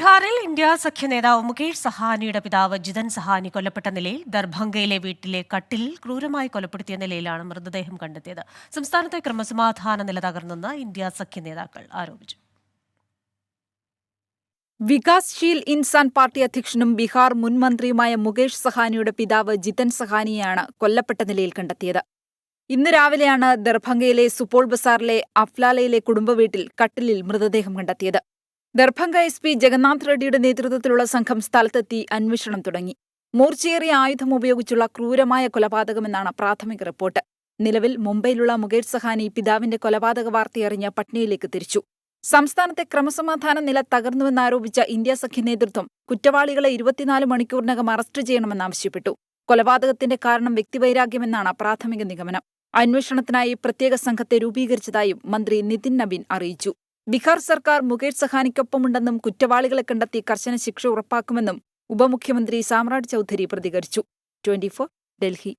ബീഹാറിൽ ഇന്ത്യ സഖ്യ നേതാവ് മുകേഷ് സഹാനിയുടെ പിതാവ് ജിതൻ സഹാനി കൊല്ലപ്പെട്ട നിലയിൽ ദർഭംഗയിലെ വീട്ടിലെ കട്ടിലിൽ ക്രൂരമായി കൊലപ്പെടുത്തിയ നിലയിലാണ് മൃതദേഹം കണ്ടെത്തിയത്. സംസ്ഥാനത്തെ ക്രമസമാധാന നില തകർന്നെന്ന് ഇന്ത്യ സഖ്യ നേതാക്കൾ ആരോപിച്ചു. വികാസ്ശീൽ ഇൻസാൻ പാർട്ടി അധ്യക്ഷനും ബീഹാർ മുൻ മന്ത്രിയുമായ മുകേഷ് സഹാനിയുടെ പിതാവ് ജിതൻ സഹാനിയെയാണ് കൊല്ലപ്പെട്ട നിലയിൽ കണ്ടെത്തിയത്. ഇന്ന് രാവിലെയാണ് ദർഭംഗയിലെ സുപോൾ ബസാറിലെ അഫ്ലാലയിലെ കുടുംബവീട്ടിൽ കട്ടിലിൽ മൃതദേഹം കണ്ടെത്തിയത്. ദർഭംഗ SP ജഗന്നാഥ് റെഡ്ഡിയുടെ നേതൃത്വത്തിലുള്ള സംഘം സ്ഥലത്തെത്തി അന്വേഷണം തുടങ്ങി. മൂർച്ചയേറിയ ആയുധം ഉപയോഗിച്ചുള്ള ക്രൂരമായ കൊലപാതകമെന്നാണ് പ്രാഥമിക റിപ്പോർട്ട്. നിലവിൽ മുംബൈയിലുള്ള മുകേഷ് സഹാനി പിതാവിന്റെ കൊലപാതക വാർത്തയറിഞ്ഞ് പട്നയിലേക്ക് തിരിച്ചു. സംസ്ഥാനത്തെ ക്രമസമാധാന നില തകർന്നുവെന്നാരോപിച്ച ഇന്ത്യ സഖ്യ നേതൃത്വം കുറ്റവാളികളെ 24 മണിക്കൂറിനകം അറസ്റ്റ് ചെയ്യണമെന്നാവശ്യപ്പെട്ടു. കൊലപാതകത്തിന്റെ കാരണം വ്യക്തിവൈരാഗ്യമെന്നാണ് പ്രാഥമിക നിഗമനം. അന്വേഷണത്തിനായി പ്രത്യേക സംഘത്തെ രൂപീകരിച്ചതായും മന്ത്രി നിതിൻ നബീൻ അറിയിച്ചു. ബീഹാർ സർക്കാർ മുകേഷ് സഹാനിക്കൊപ്പമുണ്ടെന്നും കുറ്റവാളികളെ കണ്ടെത്തി കർശന ശിക്ഷ ഉറപ്പാക്കുമെന്നും ഉപമുഖ്യമന്ത്രി സാമ്രാട് ചൌധരി പ്രതികരിച്ചു. 24 ഡൽഹി.